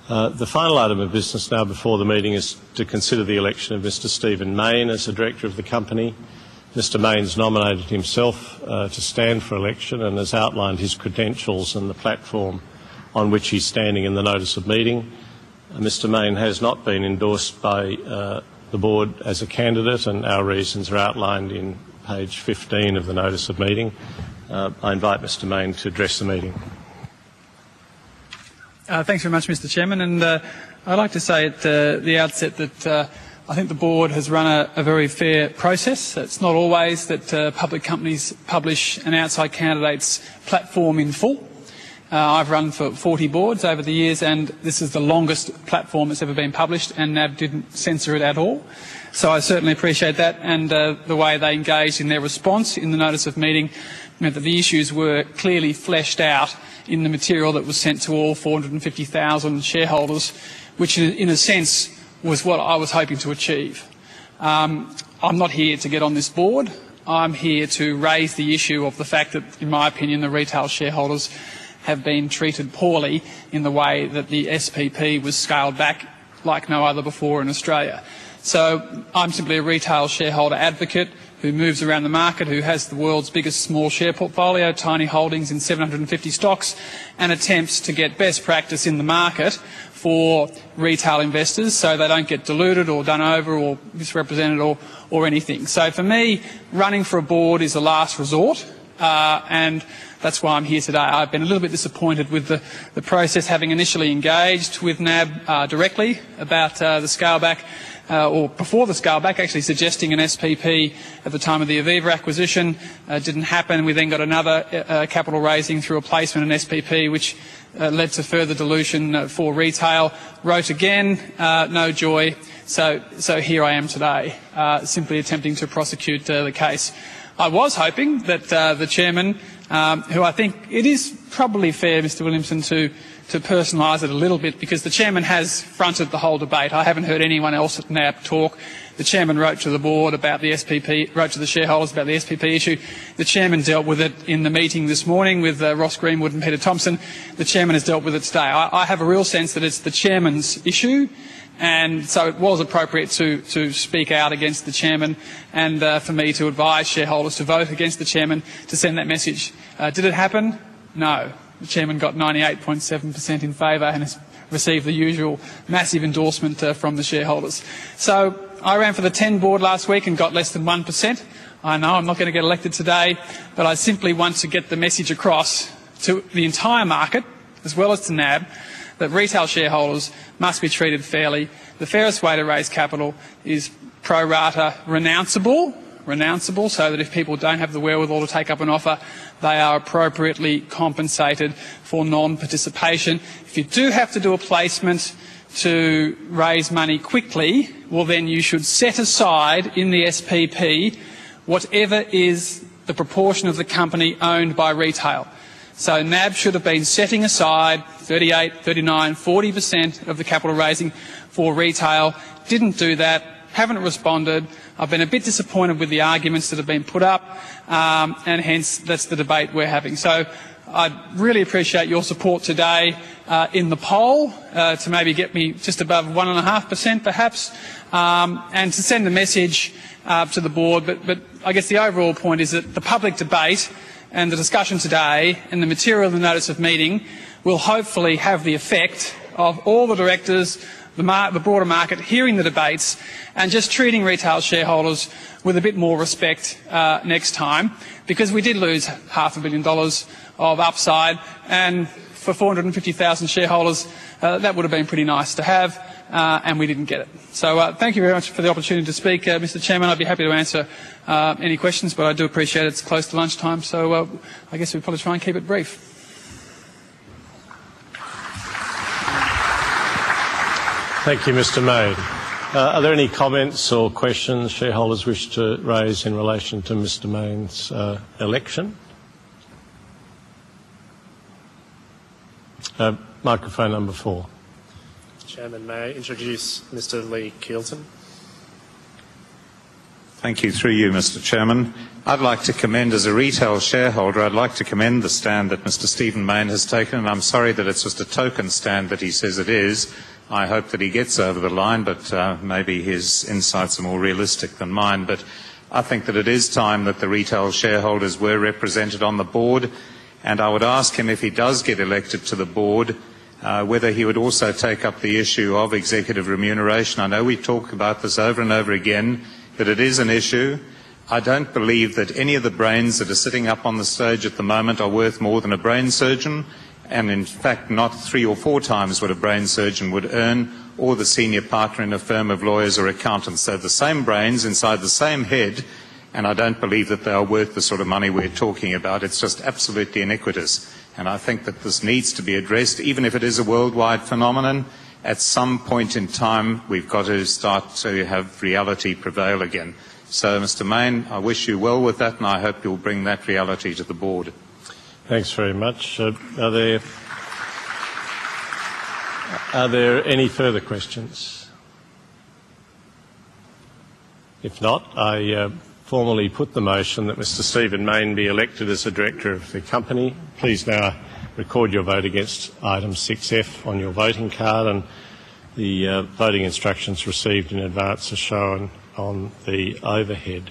The final item of business now before the meeting is to consider the election of Mr Stephen Mayne as a director of the company. Mr Mayne's nominated himself to stand for election and has outlined his credentials and the platform on which he's standing in the notice of meeting. Mr Mayne has not been endorsed by the board as a candidate, and our reasons are outlined in page 15 of the notice of meeting. I invite Mr Mayne to address the meeting. Thanks very much, Mr Chairman, and I'd like to say at the outset that I think the board has run a very fair process. It's not always that public companies publish an outside candidate's platform in full. I've run for 40 boards over the years, and this is the longest platform that's ever been published, and NAB didn't censor it at all. So I certainly appreciate that, and the way they engaged in their response in the notice of meeting meant that the issues were clearly fleshed out in the material that was sent to all 450,000 shareholders, which in a sense was what I was hoping to achieve. I'm not here to get on this board. I'm here to raise the issue of the fact that, in my opinion, the retail shareholders have been treated poorly in the way that the SPP was scaled back like no other before in Australia. So I'm simply a retail shareholder advocate who moves around the market, who has the world's biggest small share portfolio, tiny holdings in 750 stocks, and attempts to get best practice in the market for retail investors so they don't get diluted or done over or misrepresented or anything. So for me, running for a board is a last resort, and that's why I'm here today. I've been a little bit disappointed with the process, having initially engaged with NAB directly about the scale back, or before the scale back, actually suggesting an SPP at the time of the Aviva acquisition. Didn't happen. We then got another capital raising through a placement in SPP, which led to further dilution for retail. Wrote again, no joy. So here I am today, simply attempting to prosecute the case. I was hoping that the chairman, who I think it is probably fair, Mr Williamson, to personalise it a little bit, because the chairman has fronted the whole debate. I haven't heard anyone else at NAB talk. The chairman wrote to the board about the SPP, wrote to the shareholders about the SPP issue. The chairman dealt with it in the meeting this morning with Ross Greenwood and Peter Thompson. The chairman has dealt with it today. I have a real sense that it's the chairman's issue, and so it was appropriate to speak out against the chairman and for me to advise shareholders to vote against the chairman to send that message. Did it happen? No. The chairman got 98.7% in favour and has received the usual massive endorsement from the shareholders. So I ran for the 10 board last week and got less than 1%. I know I'm not going to get elected today, but I simply want to get the message across to the entire market, as well as to NAB, that retail shareholders must be treated fairly. The fairest way to raise capital is pro rata renounceable, so that if people don't have the wherewithal to take up an offer, they are appropriately compensated for non-participation. If you do have to do a placement to raise money quickly, well then you should set aside in the SPP whatever is the proportion of the company owned by retail. So NAB should have been setting aside 38, 39, 40% of the capital raising for retail. Didn't do that. Haven't responded. I've been a bit disappointed with the arguments that have been put up, and hence that's the debate we're having. So I'd really appreciate your support today in the poll to maybe get me just above 1.5% perhaps, and to send a message to the board. But I guess the overall point is that the public debate and the discussion today and the material in the notice of meeting will hopefully have the effect of all the directors, the broader market, hearing the debates and just treating retail shareholders with a bit more respect next time, because we did lose $500 million of upside, and for 450,000 shareholders that would have been pretty nice to have, and we didn't get it. So thank you very much for the opportunity to speak, Mr Chairman. I'd be happy to answer any questions, but I do appreciate it's close to lunchtime, so I guess we'll probably try and keep it brief. Thank you, Mr Mayne. Are there any comments or questions shareholders wish to raise in relation to Mr Mayne's election? Microphone number 4. Chairman, may I introduce Mr Lee Keelton? Thank you. Through you, Mr. Chairman. I'd like to commend, as a retail shareholder, I'd like to commend the stand that Mr. Stephen Mayne has taken, and I'm sorry that it's just a token stand that he says it is. I hope that he gets over the line, but maybe his insights are more realistic than mine. But I think that it is time that the retail shareholders were represented on the board, and I would ask him, if he does get elected to the board, whether he would also take up the issue of executive remuneration. I know we talk about this over and over again, but it is an issue. I don't believe that any of the brains that are sitting up on the stage at the moment are worth more than a brain surgeon, and in fact not 3 or 4 times what a brain surgeon would earn, or the senior partner in a firm of lawyers or accountants. They're the same brains inside the same head, and I don't believe that they are worth the sort of money we're talking about. It's just absolutely iniquitous. And I think that this needs to be addressed, even if it is a worldwide phenomenon. At some point in time, we've got to start to have reality prevail again. So, Mr. Mayne, I wish you well with that, and I hope you'll bring that reality to the board. Thanks very much. Are there any further questions? If not, I formally put the motion that Mr. Stephen Mayne be elected as a director of the company. Please now record your vote against item 6F on your voting card, and the voting instructions received in advance are shown on the overhead.